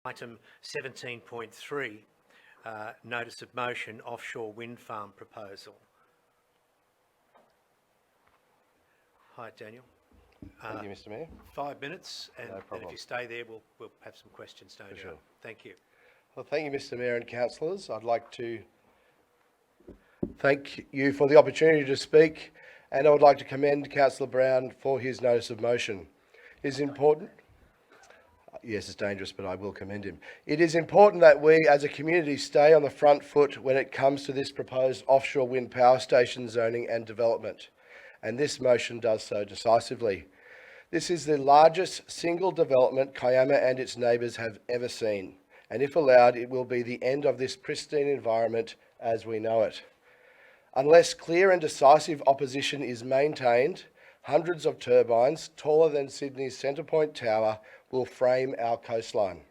Item 17.3, Notice of Motion, Offshore Wind Farm Proposal. Hi, Daniel. Thank you, Mr. Mayor. 5 minutes, and No then problem. if you stay there, we'll have some questions down For here. sure. Thank you. Well, thank you, Mr. Mayor and councillors. I'd like to thank you for the opportunity to speak, and I would like to commend Councillor Brown for his notice of motion. It is important. Yes, it's dangerous, but I will commend him. It is important that we as a community stay on the front foot when it comes to this proposed offshore wind power station zoning and development, and this motion does so decisively. This is the largest single development Kiama and its neighbours have ever seen, and if allowed, it will be the end of this pristine environment as we know it. Unless clear and decisive opposition is maintained, hundreds of turbines, taller than Sydney's Centre Point Tower, will frame our coastline.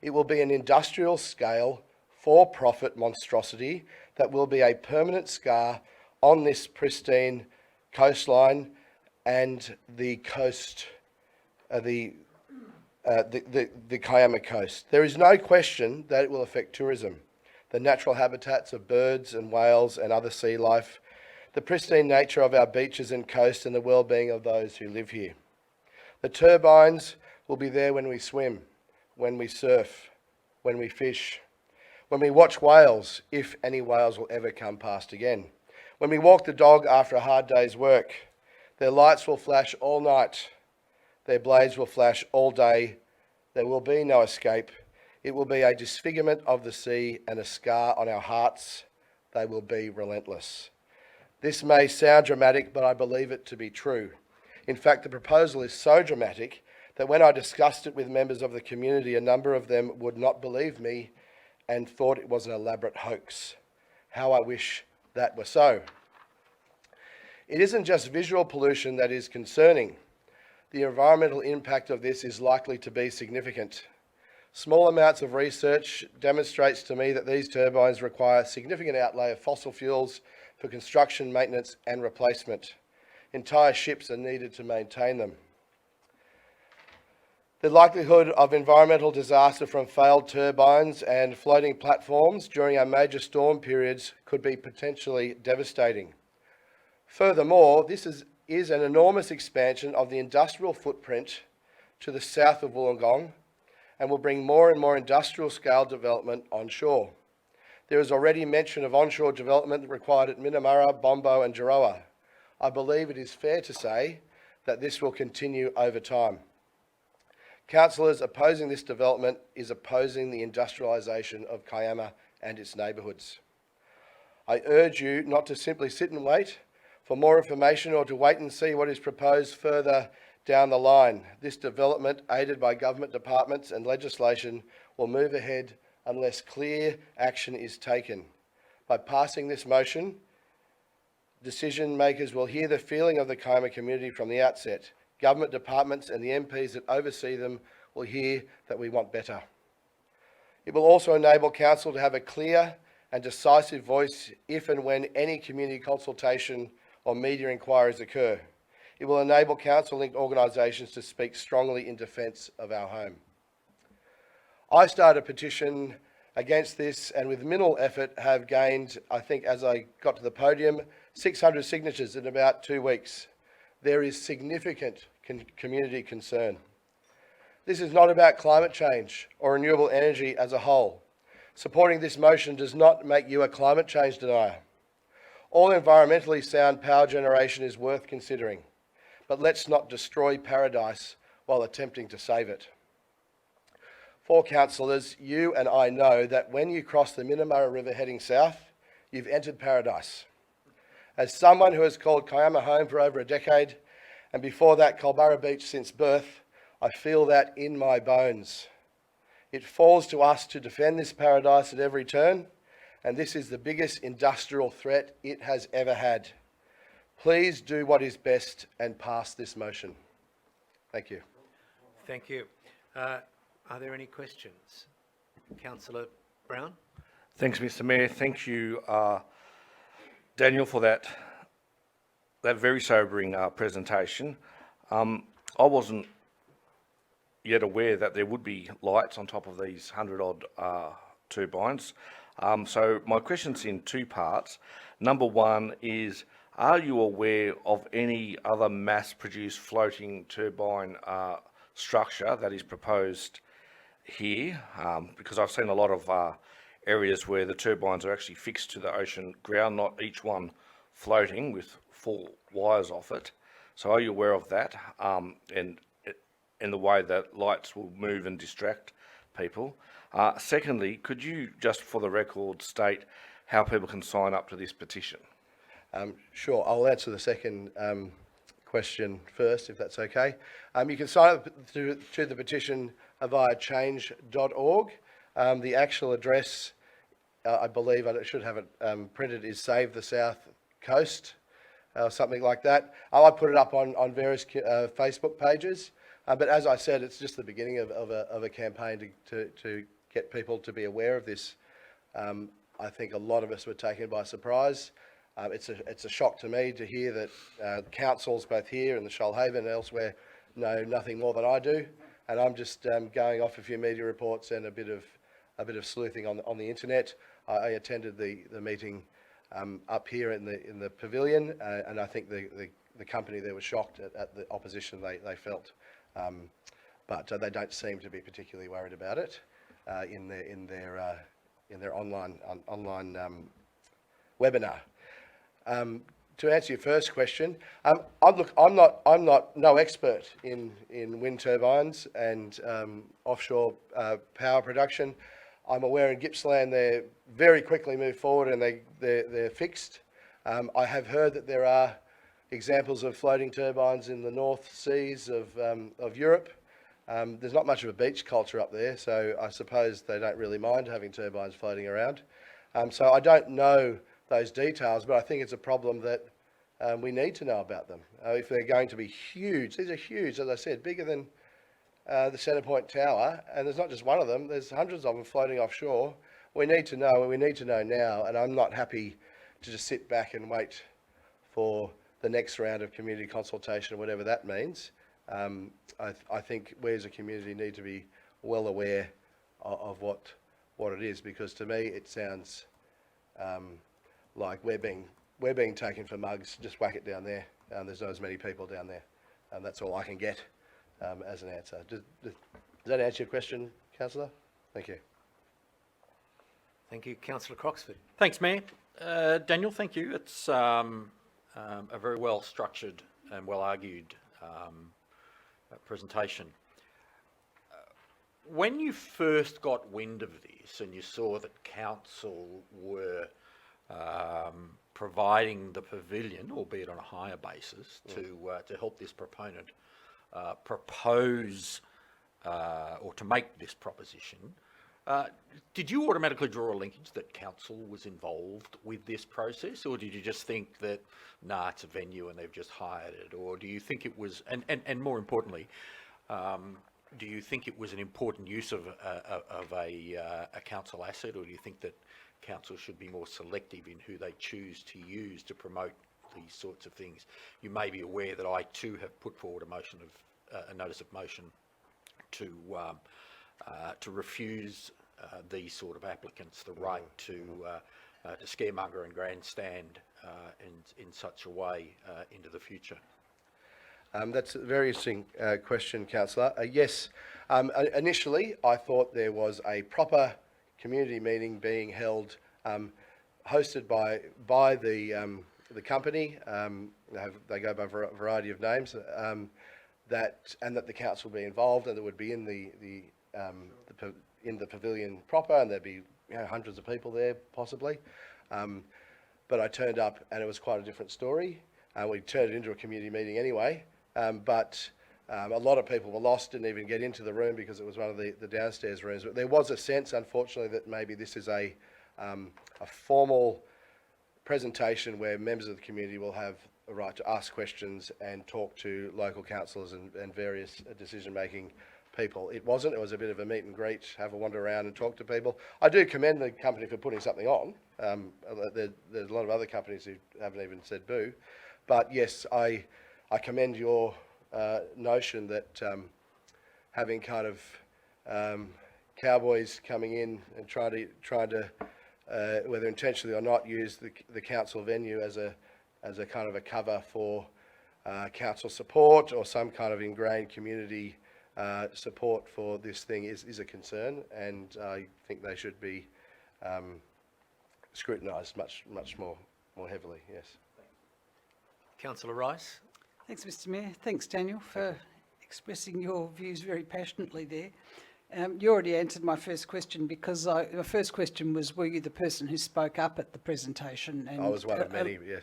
It will be an industrial-scale, for-profit monstrosity that will be a permanent scar on this pristine coastline and the coast, the Kiama coast. There is no question that it will affect tourism, the natural habitats of birds and whales and other sea life, the pristine nature of our beaches and coast, and the well-being of those who live here. The turbines will be there when we swim, when we surf, when we fish, when we watch whales, if any whales will ever come past again, when we walk the dog after a hard day's work. Their lights will flash all night. Their blades will flash all day. There will be no escape. It will be a disfigurement of the sea and a scar on our hearts. They will be relentless. This may sound dramatic, but I believe it to be true. In fact, the proposal is so dramatic that when I discussed it with members of the community, a number of them would not believe me and thought it was an elaborate hoax. How I wish that were so. It isn't just visual pollution that is concerning. The environmental impact of this is likely to be significant. Small amounts of research demonstrates to me that these turbines require significant outlay of fossil fuels for construction, maintenance and replacement. Entire ships are needed to maintain them. The likelihood of environmental disaster from failed turbines and floating platforms during our major storm periods could be potentially devastating. Furthermore, this is an enormous expansion of the industrial footprint to the south of Wollongong and will bring more and more industrial scale development onshore. There is already mention of onshore development required at Minamurra, Bombo and Jiroa. I believe it is fair to say that this will continue over time. Councillors opposing this development is opposing the industrialisation of Kiama and its neighbourhoods. I urge you not to simply sit and wait for more information or to wait and see what is proposed further down the line. This development, aided by government departments and legislation, will move ahead unless clear action is taken. By passing this motion, decision makers will hear the feeling of the Kiama community from the outset. Government departments and the MPs that oversee them will hear that we want better. It will also enable Council to have a clear and decisive voice if and when any community consultation or media inquiries occur. It will enable Council-linked organisations to speak strongly in defence of our home. I started a petition against this and with minimal effort have gained, I think as I got to the podium, 600 signatures in about 2 weeks. There is significant community concern. This is not about climate change or renewable energy as a whole. Supporting this motion does not make you a climate change denier. All environmentally sound power generation is worth considering, but let's not destroy paradise while attempting to save it. For councillors, you and I know that when you cross the Minamurra River heading south, you've entered paradise. As someone who has called Kiama home for over a decade, and before that Culburra Beach since birth, I feel that in my bones. It falls to us to defend this paradise at every turn, and this is the biggest industrial threat it has ever had. Please do what is best and pass this motion. Thank you. Thank you. Are there any questions? Councillor Brown? Thanks, Mr. Mayor. Thank you, Daniel, for that very sobering presentation. I wasn't yet aware that there would be lights on top of these 100-odd turbines. So my question's in two parts. Number one is, are you aware of any other mass-produced floating turbine structure that is proposed here? Because I've seen a lot of areas where the turbines are actually fixed to the ocean ground, not each one floating with full wires off it. So are you aware of that, and in the way that lights will move and distract people? Secondly, could you just for the record state how people can sign up to this petition? Sure, I'll answer the second question first, if that's okay. You can sign up to the petition via change.org. The actual address, I believe, I should have it printed, is Save the South Coast, something like that. I put it up on various Facebook pages, but as I said, it's just the beginning of a campaign to get people to be aware of this. I think a lot of us were taken by surprise. It's a shock to me to hear that councils both here in the Shoalhaven and elsewhere know nothing more than I do, and I'm just going off a few media reports and a bit of sleuthing on the internet. I attended the meeting up here in the pavilion, and I think the company there was shocked at the opposition they felt, but they don't seem to be particularly worried about it in their online webinar. To answer your first question, I'm not no expert in wind turbines and offshore power production. I'm aware in Gippsland they very quickly move forward and they're fixed. I have heard that there are examples of floating turbines in the North Seas of Europe. There's not much of a beach culture up there, so I suppose they don't really mind having turbines floating around. So I don't know those details, but I think it's a problem that we need to know about them. If they're going to be huge, these are huge, as I said, bigger than the Centrepoint Tower, and there's not just one of them, there's hundreds of them floating offshore. We need to know, and we need to know now, and I'm not happy to just sit back and wait for the next round of community consultation, or whatever that means. I think we as a community need to be well aware of what it is, because to me it sounds like we're being taken for mugs. Just whack it down there. There's not as many people down there, and that's all I can get as an answer. Does that answer your question, Councillor? Thank you. Thank you, Councillor Croxford. Thanks, Mayor. Daniel, thank you. It's a very well structured and well argued presentation. When you first got wind of this and you saw that council were providing the pavilion, albeit on a higher basis, to help this proponent propose or to make this proposition, did you automatically draw a linkage that council was involved with this process, or did you just think that, nah, it's a venue and they've just hired it? Or do you think it was, and more importantly, do you think it was an important use of a council asset, or do you think that council should be more selective in who they choose to use to promote these sorts of things? You may be aware that I too have put forward a notice of motion to refuse these sort of applicants the right to scaremonger and grandstand in such a way into the future. That's a very interesting question, Councillor. Yes, initially I thought there was a proper community meeting being held, hosted by the company. They go by a variety of names. That the council would be involved, and it would be in the pavilion proper, and there'd be hundreds of people there possibly. But I turned up, and it was quite a different story. We turned it into a community meeting anyway. But a lot of people were lost, didn't even get into the room because it was one of the downstairs rooms. But there was a sense, unfortunately, that maybe this is a formal presentation where members of the community will have a right to ask questions and talk to local councillors and various decision-making people. It wasn't. It was a bit of a meet and greet, have a wander around and talk to people. I do commend the company for putting something on. There's a lot of other companies who haven't even said boo. But yes, I commend your notion that having kind of cowboys coming in and trying to whether intentionally or not, use the council venue as a kind of a cover for council support or some kind of ingrained community support for this thing is a concern, and I think they should be scrutinised much more heavily. Yes. Councillor Rice. Thanks, Mr. Mayor. Thanks, Daniel, for expressing your views very passionately there. You already answered my first question, because my first question was, were you the person who spoke up at the presentation? And, I was one of many, yes.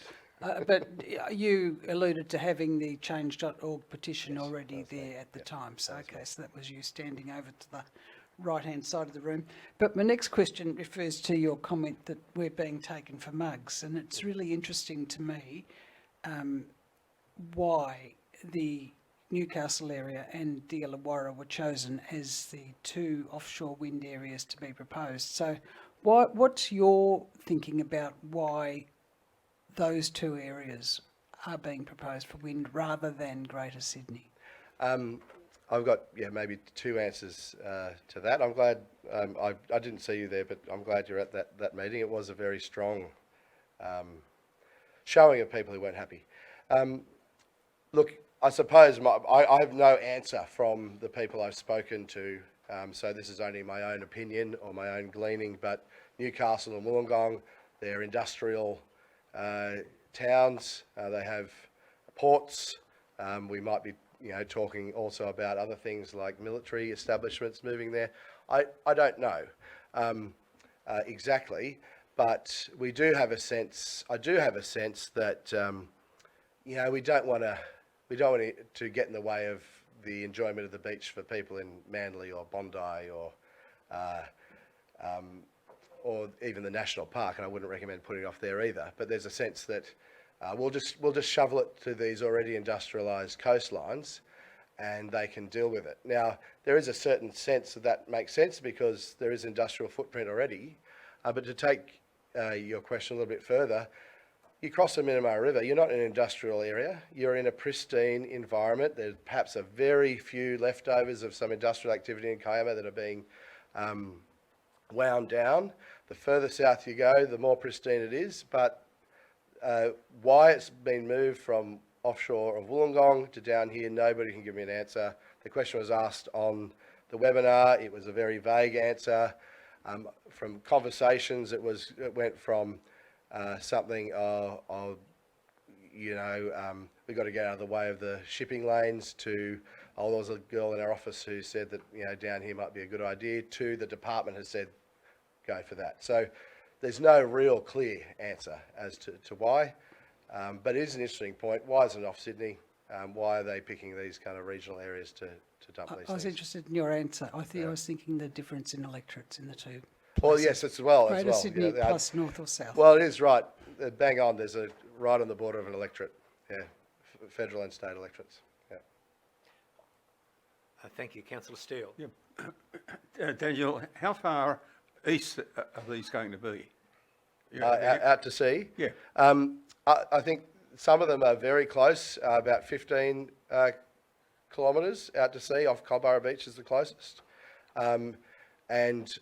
but you alluded to having the change.org petition already there at the time. So, okay, so that was you standing over to the right-hand side of the room. But my next question refers to your comment that we're being taken for mugs. And it's really interesting to me why the Newcastle area and the Illawarra were chosen as the two offshore wind areas to be proposed. So what's your thinking about why those two areas are being proposed for wind rather than Greater Sydney? I've got maybe two answers to that. I'm glad I didn't see you there, but I'm glad you're at that meeting. It was a very strong showing of people who weren't happy. Look, I suppose I have no answer from the people I've spoken to, so this is only my own opinion or my own gleaning, but Newcastle and Wollongong, they're industrial towns. They have ports. We might be talking also about other things like military establishments moving there. I don't know exactly, but we do have a sense. I do have a sense that we don't want it to get in the way of the enjoyment of the beach for people in Manly or Bondi or even the national park, and I wouldn't recommend putting it off there either. But there's a sense that we'll just shovel it to these already industrialised coastlines, and they can deal with it. Now, there is a certain sense that makes sense because there is industrial footprint already. But to take your question a little bit further, you cross the Minamar River, you're not in an industrial area, you're in a pristine environment. There's perhaps a very few leftovers of some industrial activity in Kiama that are being wound down. The further south you go, the more pristine it is, but why it's been moved from offshore of Wollongong to down here, nobody can give me an answer. The question was asked on the webinar, it was a very vague answer. From conversations, it went from something we've got to get out of the way of the shipping lanes to, there was a girl in our office who said that, down here might be a good idea, to the department has said, go for that. So there's no real clear answer as to why, but it is an interesting point. Why isn't it off Sydney? Why are they picking these kind of regional areas to dump these things? I was interested in your answer. I was thinking the difference in electorates in the two. Well, yes, as well. Greater Sydney plus north or south. Well, it is right. Bang on. There's right on the border of an electorate. Yeah, federal and state electorates. Yeah. Thank you, Councillor Steele. Yeah. Daniel, how far east are these going to be? Out to sea? Yeah. I think some of them are very close, about 15 kilometres out to sea. Off Cobbara Beach is the closest. And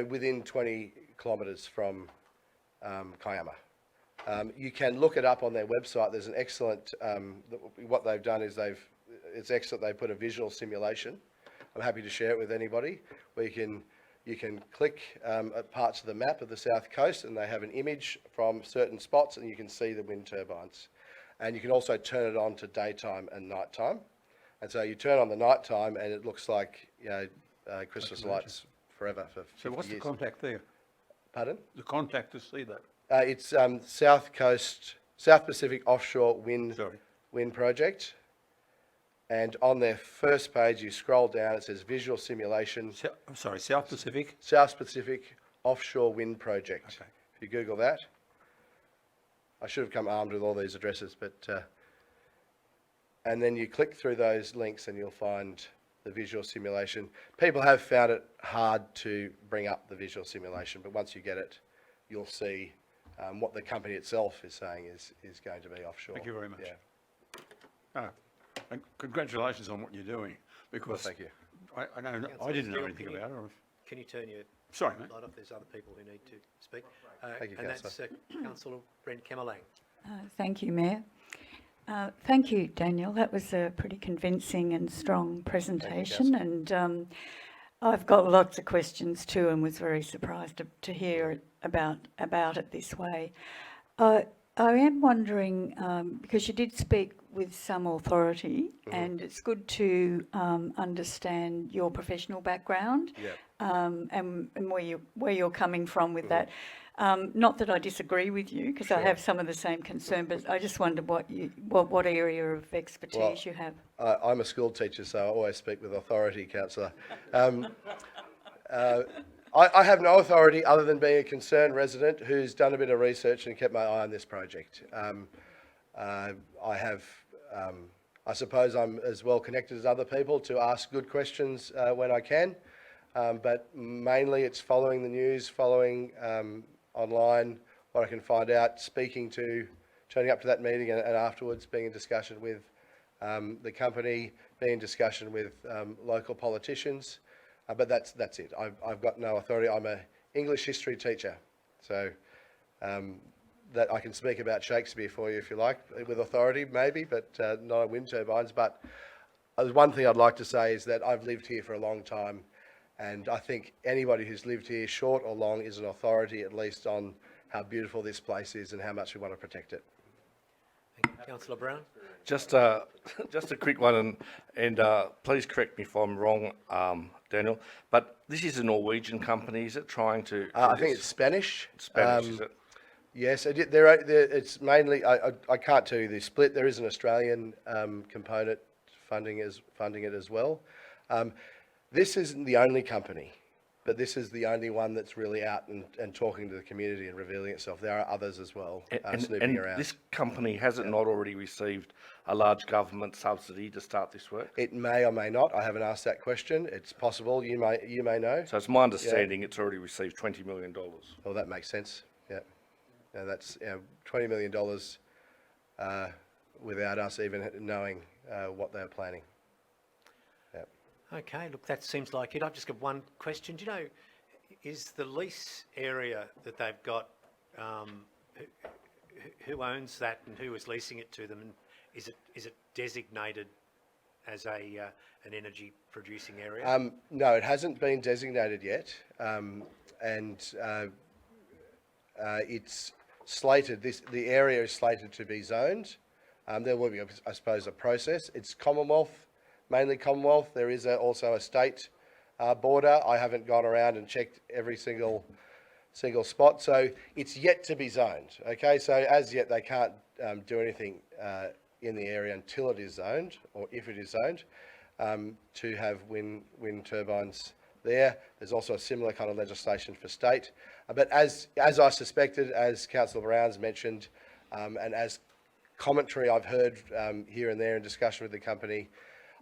within 20 kilometres from Kiama. You can look it up on their website. There's an excellent, what they've done is it's excellent. They put a visual simulation. I'm happy to share it with anybody, where you can click at parts of the map of the south coast, and they have an image from certain spots, and you can see the wind turbines. And you can also turn it on to daytime and nighttime. And so you turn on the nighttime, and it looks like Christmas lights forever for 50 So what's years. the contact there? Pardon? The contact to see that? It's South Pacific Offshore Wind Project. And on their first page, you scroll down, it says Visual Simulation. South Pacific? South Pacific Offshore Wind Project. Okay. If you Google that. I should have come armed with all these addresses, but... and then you click through those links and you'll find the visual simulation. People have found it hard to bring up the visual simulation, but once you get it, you'll see what the company itself is saying is going to be offshore. Thank you very much. Yeah. And congratulations on what you're doing, because Thank you. I don't know, I Councillor didn't know Steele, anything can you- about it. Can you turn your Sorry, mate. light off? There's other people who need to speak. Thank you, And that's Councillor. Councillor Brent Kemalang. Thank you, Mayor. Thank you, Daniel. That was a pretty convincing and strong presentation, and I've got lots of questions too, and was very surprised to hear about it this way. I am wondering, because you did speak with some authority, and it's good to understand your professional background, and where you're coming from with that. Not that I disagree with you, because I have some of the same concern, but I just wonder what area of expertise you have. I'm a school teacher, so I always speak with authority, councillor. I have no authority other than being a concerned resident who's done a bit of research and kept my eye on this project. I suppose I'm as well connected as other people to ask good questions when I can, but mainly it's following the news, following online what I can find out, turning up to that meeting and afterwards being in discussion with the company, being in discussion with local politicians. But that's it. I've got no authority. I'm an English history teacher, so that I can speak about Shakespeare for you if you like, with authority maybe, but not on wind turbines. But one thing I'd like to say is that I've lived here for a long time, and I think anybody who's lived here, short or long, is an authority at least on how beautiful this place is and how much we want to protect it. Thank you. Councillor Brown. Just a quick one, and please correct me if I'm wrong, Daniel, but this is a Norwegian company, is it trying to... I think it's Spanish. Spanish, is it? Yes, it's mainly, I can't tell you the split. There is an Australian component funding it as well. This isn't the only company, but this is the only one that's really out and talking to the community and revealing itself. There are others as well snooping around. This company, has it not already received a large government subsidy to start this work? It may or may not. I haven't asked that question. It's possible. You may know. So it's my understanding it's already received $20 million. Well, that makes sense. Yeah. Now that's $20 million without us even knowing what they're planning. Okay, look, that seems like it. I've just got one question. Do you know, is the lease area that they've got, who owns that and who is leasing it to them? And is it designated as an energy producing area? No, it hasn't been designated yet, it's slated. The area is slated to be zoned. There will be, I suppose, a process. It's Commonwealth. Mainly Commonwealth. There is also a state border. I haven't gone around and checked every single spot, so it's yet to be zoned. Okay, so as yet they can't do anything in the area until it is zoned, or if it is zoned, to have wind turbines there. There's also a similar kind of legislation for state, but as I suspected, as Councillor Brown's mentioned, and as commentary I've heard here and there in discussion with the company,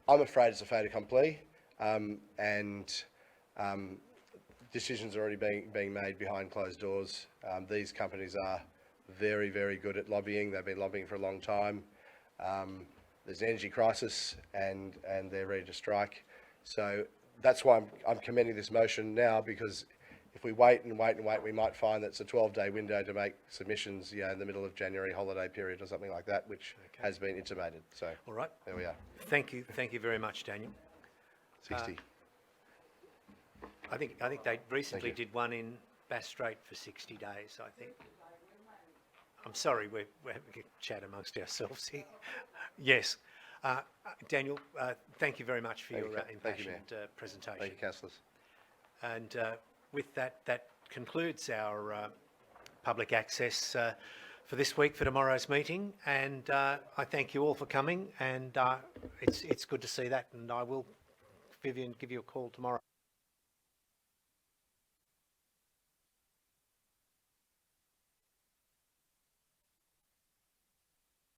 I'm afraid it's a fait accompli, and decisions are already being made behind closed doors. These companies are very, very good at lobbying. They've been lobbying for a long time. There's an energy crisis, and they're ready to strike. So that's why I'm commending this motion now, because if we wait, we might find that it's a 12-day window to make submissions, in the middle of January holiday period or something like that, which has been intimated. So All right. there we are. Thank you very much, Daniel. 60. I think they recently did one in Bass Strait for 60 days, I think. I'm sorry, we're having a chat amongst ourselves here. Yes. Daniel, thank you very much for your impassioned presentation. Thank you, councillors. And with that concludes our public access for this week, for tomorrow's meeting. And I thank you all for coming, and it's good to see that, and I will, Vivian, give you a call tomorrow.